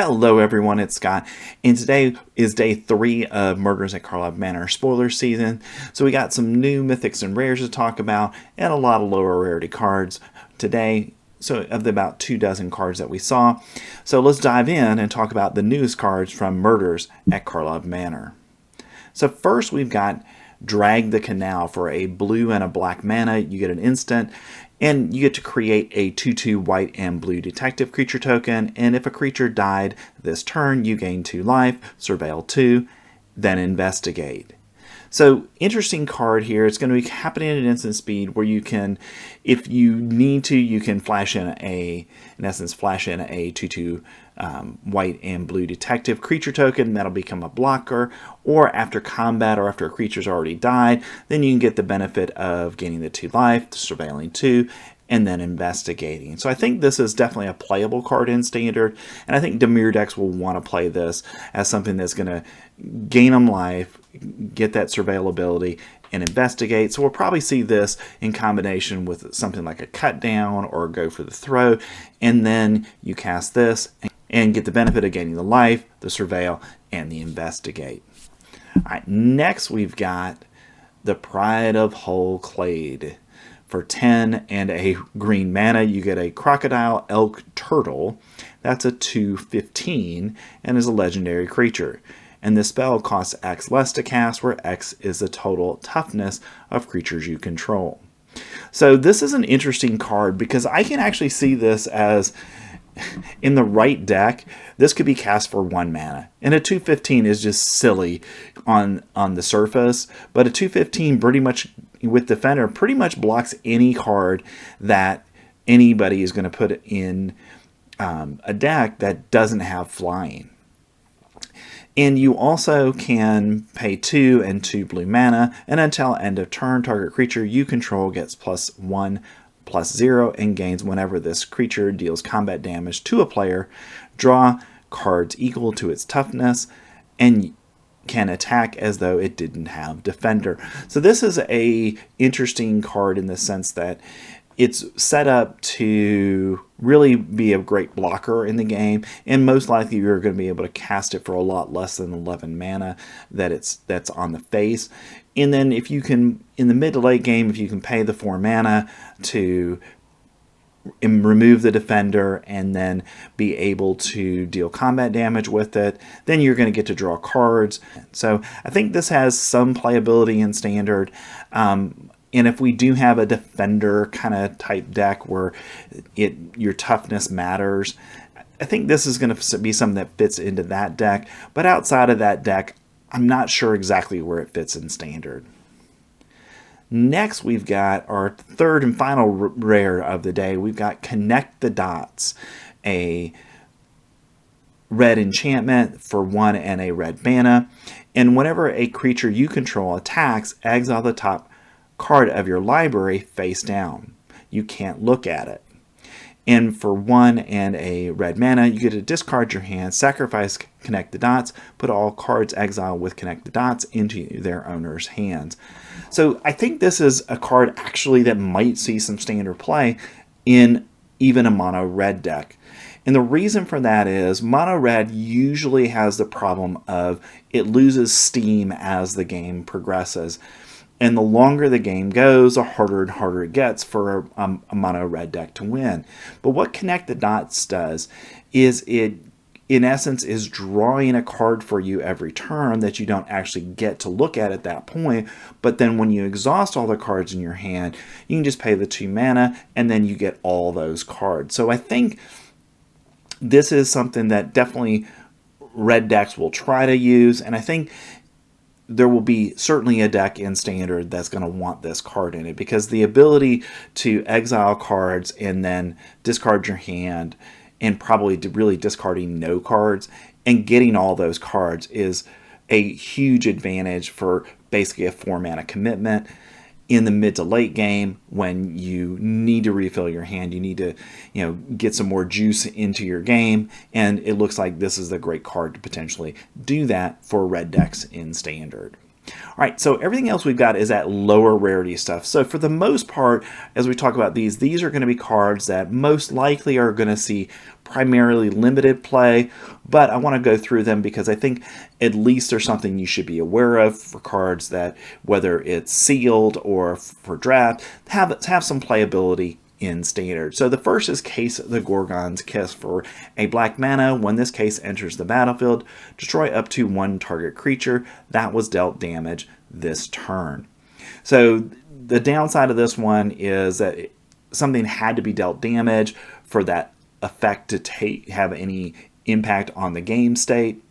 Hello everyone, it's Scott, and today is day 3 of Murders at Carlisle Manor spoiler season. So we got some new mythics and rares to talk about, and a lot of lower rarity cards today. So of the about 24 cards that we saw. So let's dive in and talk about the newest cards from Murders at Carlisle Manor. So first we've got Drag the Canal. For a blue and a black mana, you get an instant, and you get to create a 2/2 white and blue detective creature token, and if a creature died this turn, you gain 2 life, surveil 2, then investigate. So interesting card here. It's going to be happening at instant speed, where you can, if you need to, you can flash in a 2/2 white and blue detective creature token. That'll become a blocker, or after combat or after a creature's already died, then you can get the benefit of gaining the 2 life, surveilling 2, and then investigating. So I think this is definitely a playable card in Standard, and I think Dimir decks will want to play this as something that's going to gain them life, get that surveillability, and investigate. So we'll probably see this in combination with something like a cut down or go for the throw, and then you cast this and get the benefit of gaining the life, the surveil, and the investigate. All right, next we've got the Pride of Hull Clade. For 10 and a green mana, you get a Crocodile Elk Turtle. That's a 2/15 and is a legendary creature. And this spell costs X less to cast, where X is the total toughness of creatures you control. So this is an interesting card because I can actually see this as, in the right deck, this could be cast for 1 mana. And a 2/15 is just silly on the surface, but a 2/15 pretty much with Defender pretty much blocks any card that anybody is going to put in a deck that doesn't have flying. And you also can pay 2 and 2 blue mana, and until end of turn, target creature you control gets +1/+0 and gains whenever this creature deals combat damage to a player. Draw cards equal to its toughness and can attack as though it didn't have Defender. So this is a interesting card in the sense that it's set up to really be a great blocker in the game, and most likely you're going to be able to cast it for a lot less than 11 mana that's on the face. And then if you can, in the mid to late game, if you can pay the 4 mana to remove the Defender and then be able to deal combat damage with it, then you're going to get to draw cards. So I think this has some playability in Standard. And if we do have a Defender kind of type deck where your toughness matters, I think this is going to be something that fits into that deck. But outside of that deck, I'm not sure exactly where it fits in Standard. Next, we've got our third and final rare of the day. We've got Connect the Dots, a red enchantment for 1 and a red mana. And whenever a creature you control attacks, exile the top card of your library face down. You can't look at it. And for 1 and a red mana, you get to discard your hand, sacrifice Connect the Dots, put all cards exiled with Connect the Dots into their owner's hands. So I think this is a card actually that might see some Standard play in even a mono red deck. And the reason for that is mono red usually has the problem of it loses steam as the game progresses. And the longer the game goes, the harder and harder it gets for a mono red deck to win. But what Connect the Dots does is it, in essence, is drawing a card for you every turn that you don't actually get to look at that point. But then when you exhaust all the cards in your hand, you can just pay the 2 mana and then you get all those cards. So I think this is something that definitely red decks will try to use, and I think there will be certainly a deck in Standard that's going to want this card in it, because the ability to exile cards and then discard your hand, and probably really discarding no cards and getting all those cards, is a huge advantage for basically a 4 mana commitment in the mid to late game when you need to refill your hand. You need to, get some more juice into your game, and it looks like this is a great card to potentially do that for red decks in Standard. All right, so everything else we've got is that lower rarity stuff. So for the most part, as we talk about these are going to be cards that most likely are going to see primarily limited play, but I want to go through them because I think at least there's something you should be aware of for cards that, whether it's sealed or for draft, have some playability in standard. So the first is Case the Gorgon's Kiss. For a black mana, when this case enters the battlefield, destroy up to one target creature that was dealt damage this turn. So the downside of this one is that something had to be dealt damage for that effect to have any impact on the game state.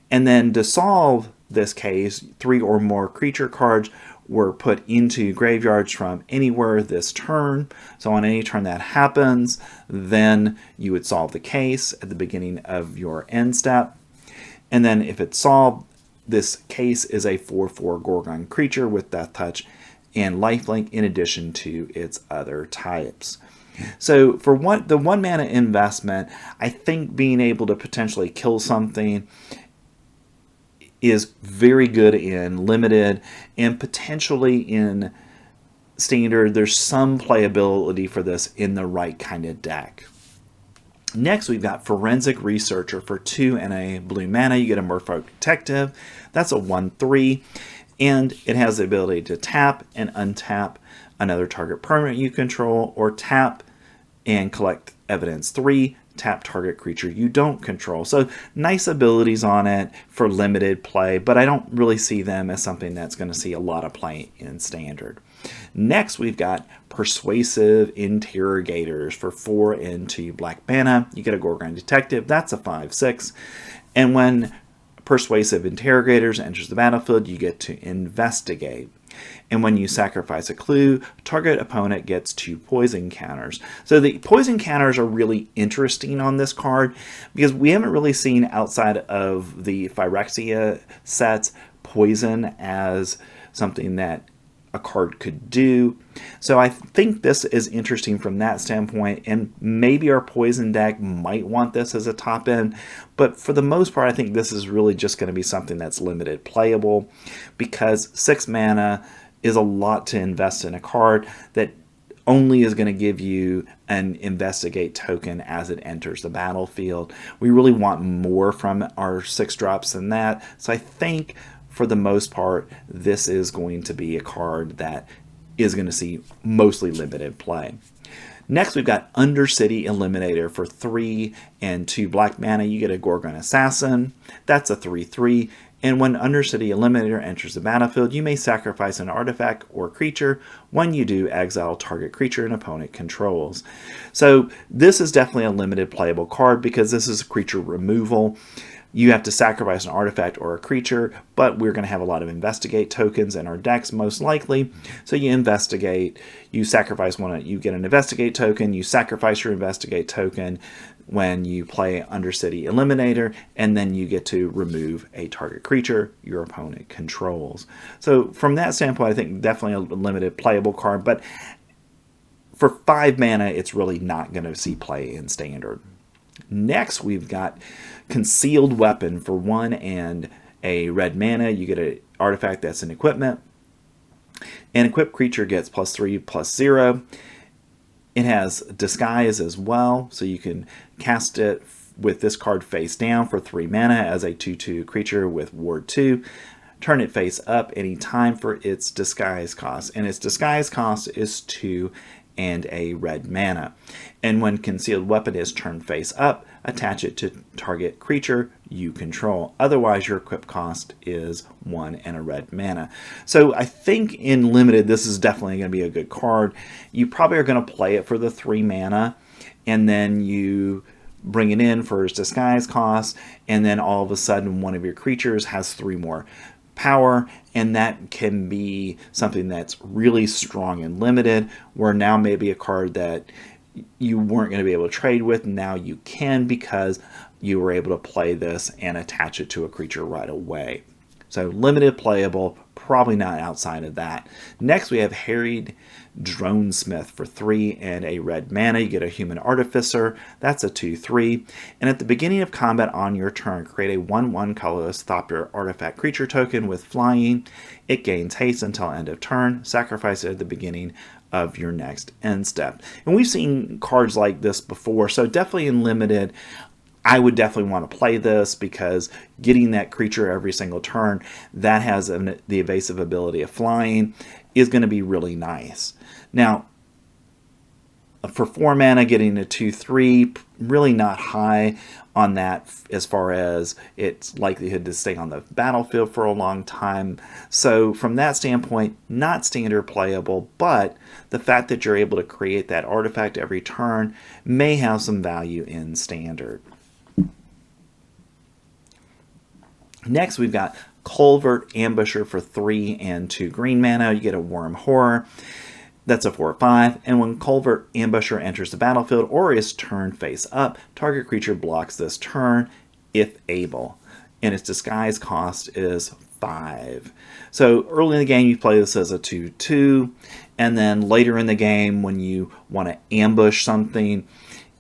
And then to solve this case, 3 or more creature cards were put into graveyards from anywhere this turn. So on any turn that happens, then you would solve the case at the beginning of your end step. And then if it's solved, this case is a 4/4 Gorgon creature with Death Touch and lifelink in addition to its other types. So for the 1 mana investment, I think being able to potentially kill something is very good in limited, and potentially in standard there's some playability for this in the right kind of deck. Next, we've got Forensic Researcher. For 2 and a blue mana, you get a Merfolk Detective. That's a 1/3, and it has the ability to tap and untap another target permanent you control, or tap and collect evidence 3, tap target creature you don't control. So nice abilities on it for limited play, but I don't really see them as something that's going to see a lot of play in standard. Next, we've got Persuasive Interrogators. For 4 and 2 black mana, you get a Gorgon Detective. That's a 5/6, and when Persuasive Interrogators enters the battlefield, you get to investigate. And when you sacrifice a clue, target opponent gets 2 poison counters. So the poison counters are really interesting on this card because we haven't really seen, outside of the Phyrexia sets, poison as something that a card could do. So I think this is interesting from that standpoint, and maybe our poison deck might want this as a top end, but for the most part I think this is really just going to be something that's limited playable, because 6 mana is a lot to invest in a card that only is going to give you an investigate token as it enters the battlefield. We really want more from our 6 drops than that, so I think for the most part, this is going to be a card that is going to see mostly limited play. Next, we've got Undercity Eliminator. For 3 and 2 black mana, you get a Gorgon Assassin. That's a 3/3. And when Undercity Eliminator enters the battlefield, you may sacrifice an artifact or creature. When you do, exile target creature an opponent controls. So this is definitely a limited playable card because this is creature removal. You have to sacrifice an artifact or a creature, but we're going to have a lot of investigate tokens in our decks most likely. So you investigate, you sacrifice one, you get an investigate token, you sacrifice your investigate token when you play Undercity Eliminator, and then you get to remove a target creature your opponent controls. So from that standpoint, I think definitely a limited playable card, but for 5 mana, it's really not going to see play in standard. Next, we've got Concealed Weapon. For 1 and a red mana, you get an artifact that's an equipment. An equipped creature gets +3/+0. It has Disguise as well, so you can cast it with this card face down for 3 mana as a 2/2 creature with Ward 2. Turn it face up any time for its Disguise cost, and its Disguise cost is 2 and a red mana. And when Concealed Weapon is turned face up, attach it to target creature you control. Otherwise, your equip cost is 1 and a red mana. So I think in limited, this is definitely going to be a good card. You probably are going to play it for the 3 mana, and then you bring it in for its disguise cost, and then all of a sudden one of your creatures has 3 more power, and that can be something that's really strong and limited, where now maybe a card that you weren't going to be able to trade with, now you can because you were able to play this and attach it to a creature right away. So limited playable, probably not outside of that. Next, we have Harried Drone Smith for 3 and a red mana. You get a Human Artificer. That's a 2/3. And at the beginning of combat on your turn, create a 1/1 colorless Thopter artifact creature token with flying. It gains haste until end of turn. Sacrifice it at the beginning of your next end step. And we've seen cards like this before, so definitely in Limited, I would definitely want to play this because getting that creature every single turn that has the evasive ability of flying is going to be really nice. Now, for 4 mana, getting a 2/3, really not high on that as far as its likelihood to stay on the battlefield for a long time. So from that standpoint, not standard playable, but the fact that you're able to create that artifact every turn may have some value in standard. Next, we've got Culvert Ambusher for 3 and 2 green mana. You get a Worm Horror. That's a 4/5, and when Culvert Ambusher enters the battlefield or is turned face up, target creature blocks this turn if able, and its disguise cost is 5. So early in the game, you play this as a 2/2, and then later in the game, when you want to ambush something,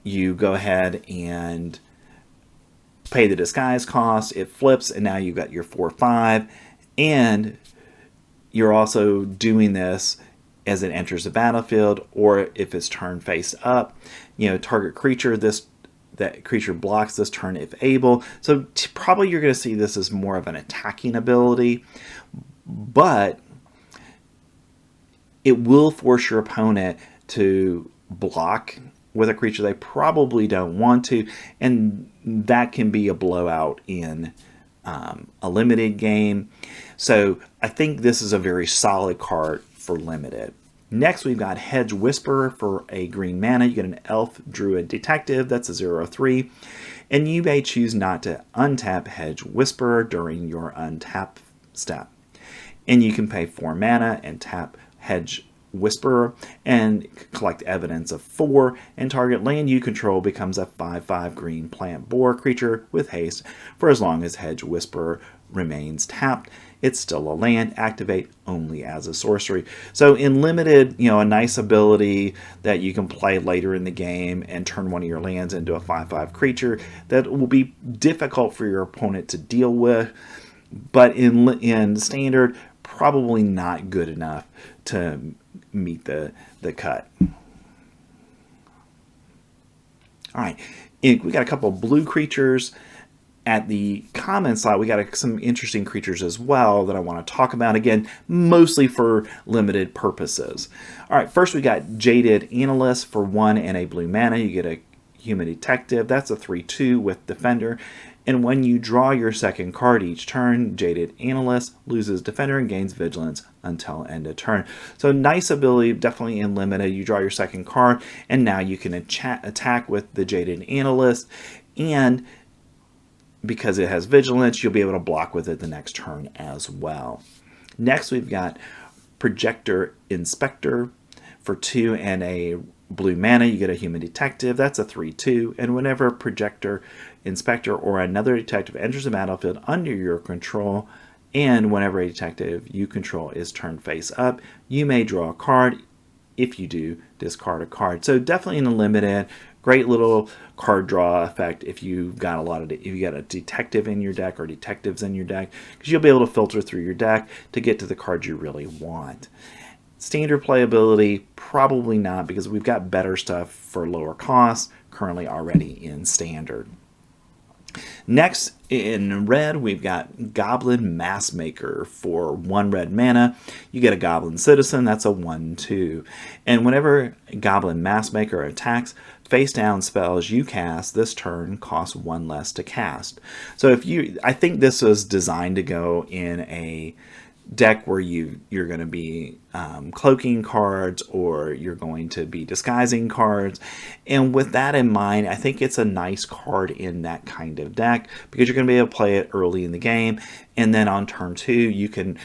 you go ahead and pay the disguise cost. It flips, and now you've got your 4/5, and you're also doing this as it enters the battlefield, or if it's turned face up, target creature, that creature blocks this turn if able. So probably you're going to see this as more of an attacking ability, but it will force your opponent to block with a creature they probably don't want to, and that can be a blowout in a limited game. So I think this is a very solid card for Limited. Next, we've got Hedge Whisperer for a green mana. You get an Elf Druid Detective. That's a 0/3. And you may choose not to untap Hedge Whisperer during your untap step. And you can pay 4 mana and tap Hedge Whisperer and collect evidence of 4, and target land you control becomes a 5/5 green plant boar creature with haste for as long as Hedge Whisperer remains tapped. It's still a land, activate only as a sorcery. So in Limited, a nice ability that you can play later in the game and turn one of your lands into a 5/5 creature that will be difficult for your opponent to deal with, but in Standard, probably not good enough to meet the cut. All right, we got a couple of blue creatures. At the common slot, we got some interesting creatures as well that I want to talk about, again, mostly for limited purposes. All right, first we got Jaded Analyst for 1 and a blue mana. You get a Human Detective. That's a 3/2 with Defender. And when you draw your second card each turn, Jaded Analyst loses Defender and gains Vigilance until end of turn. So nice ability, definitely in Limited. You draw your second card, and now you can attack with the Jaded Analyst, and because it has Vigilance, you'll be able to block with it the next turn as well. Next, we've got Projector Inspector for 2 and a blue mana. You get a Human Detective. That's a 3/2. And whenever Projector Inspector or another detective enters the battlefield under your control, and whenever a detective you control is turned face up, you may draw a card. If you do, discard a card. So definitely in the Limited, great little card draw effect if you've got if you got a detective in your deck or detectives in your deck, because you'll be able to filter through your deck to get to the cards you really want. Standard playability, probably not, because we've got better stuff for lower costs currently already in Standard. Next, in red, we've got Goblin Massmaker for 1 red mana. You get a Goblin Citizen. That's a 1/2. And whenever Goblin Massmaker attacks, face down spells you cast this turn cost 1 less to cast. So I think this was designed to go in a deck where you're going to be cloaking cards, or you're going to be disguising cards, and with that in mind, I think it's a nice card in that kind of deck, because you're going to be able to play it early in the game, and then on turn 2 you can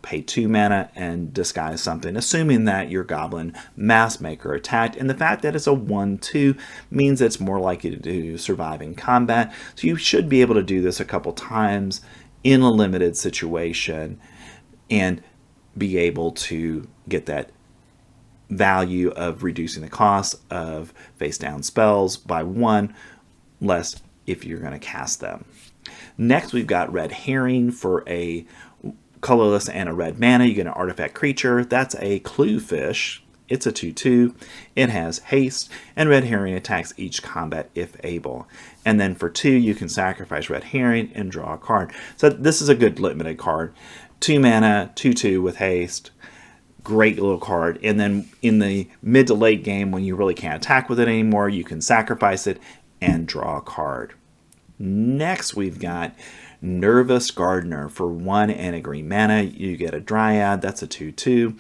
pay 2 mana and disguise something, assuming that your Goblin Massmaker attacked. And the fact that it's a 1/2 means it's more likely to survive in combat, so you should be able to do this a couple times in a limited situation and be able to get that value of reducing the cost of face down spells by 1 less if you're going to cast them. Next, we've got Red Herring for a colorless and a red mana. You get an artifact creature. That's a clue fish. It's a 2/2. It has haste, and Red Herring attacks each combat if able. And then for 2, you can sacrifice Red Herring and draw a card. So this is a good limited card. 2 mana, 2/2 with haste. Great little card. And then in the mid to late game, when you really can't attack with it anymore, you can sacrifice it and draw a card. Next, we've got Nervous Gardener for 1 and a green mana. You get a Dryad. That's a 2/2.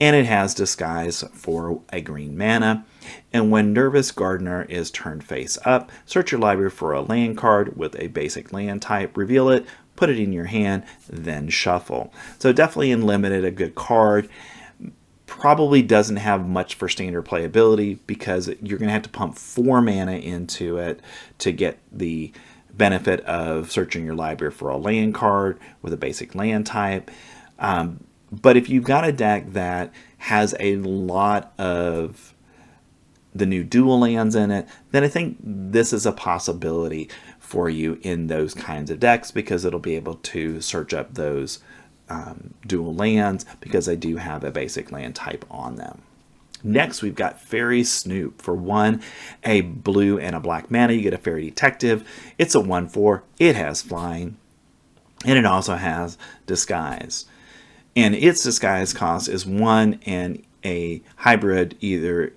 And it has Disguise for a green mana. And when Nervous Gardener is turned face up, search your library for a land card with a basic land type, reveal it, put it in your hand, then shuffle. So definitely in limited, a good card. Probably doesn't have much for standard playability because you're going to have to pump 4 mana into it to get the benefit of searching your library for a land card with a basic land type. But if you've got a deck that has a lot of the new dual lands in it, then I think this is a possibility for you in those kinds of decks because it'll be able to search up those dual lands because they do have a basic land type on them. Next, we've got Fairy Snoop for 1, a blue and a black mana. You get a Fairy Detective. It's a 1/4. It has flying, and it also has Disguise. And its disguise cost is 1 and a hybrid, either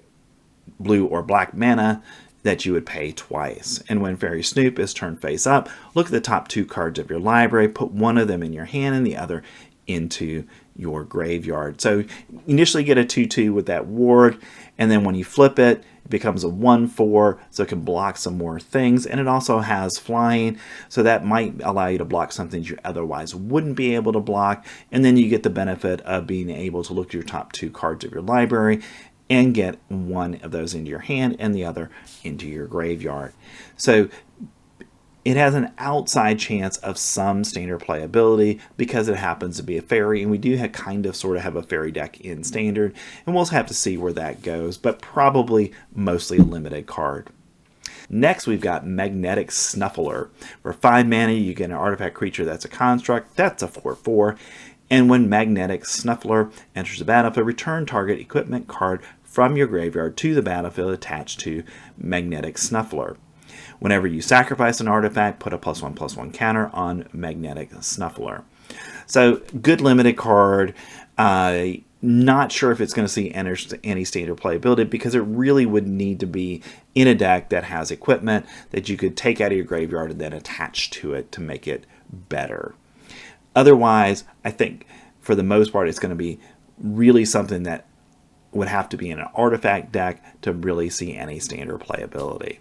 blue or black mana, that you would pay twice. And when Fairy Snoop is turned face up, look at the top 2 cards of your library, put one of them in your hand and the other into your graveyard. So you initially get a 2/2 with that ward, and then when you flip it, it becomes a 1/4, so it can block some more things. And it also has flying, so that might allow you to block some things you otherwise wouldn't be able to block. And then you get the benefit of being able to look at your top 2 cards of your library and get one of those into your hand and the other into your graveyard. So it has an outside chance of some standard playability because it happens to be a fairy, and we do have sort of have a fairy deck in standard, and we'll have to see where that goes, but probably mostly a limited card. Next, we've got Magnetic Snuffler. For 5 mana, you get an artifact creature that's a construct. That's a 4/4. And when Magnetic Snuffler enters the battlefield, return target equipment card from your graveyard to the battlefield attached to Magnetic Snuffler. Whenever you sacrifice an artifact, put a +1/+1 counter on Magnetic Snuffler. So, good limited card. Not sure if it's going to see any standard playability because it really would need to be in a deck that has equipment that you could take out of your graveyard and then attach to it to make it better. Otherwise, I think for the most part, it's going to be really something that would have to be in an artifact deck to really see any standard playability.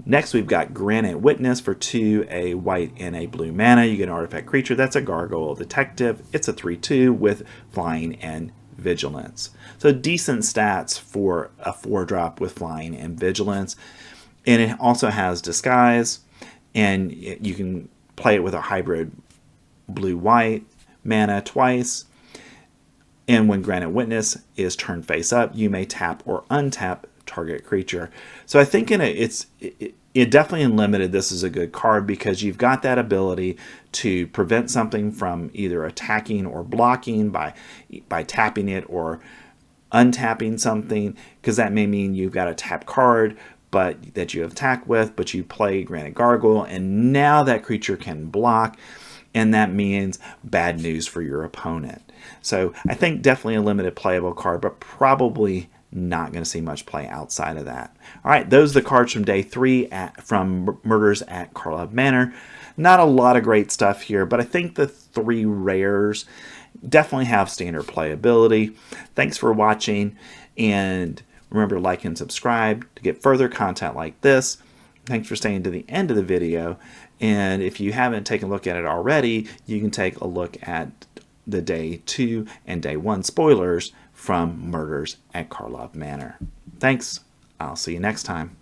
Next, we've got Granite Witness for 2, a white and a blue mana. You get an artifact creature. That's a Gargoyle Detective. It's a 3/2 with flying and vigilance. So decent stats for a 4-drop with flying and vigilance. And it also has Disguise, and you can play it with a hybrid blue-white mana twice. And when Granite Witness is turned face up, you may tap or untap target creature. So I think it definitely in limited, this is a good card because you've got that ability to prevent something from either attacking or blocking by tapping it or untapping something, because that may mean you've got a tap card but that you have attack with, but you play Granite Gargoyle, and now that creature can block, and that means bad news for your opponent. So I think definitely a limited playable card, but probably not going to see much play outside of that. All right, those are the cards from day 3 from Murders at Carlisle Manor. Not a lot of great stuff here, but I think the 3 rares definitely have standard playability. Thanks for watching, and remember to like and subscribe to get further content like this. Thanks for staying to the end of the video, and if you haven't taken a look at it already, you can take a look at the day 2 and day 1 spoilers from Murders at Carlisle Manor. Thanks. I'll see you next time.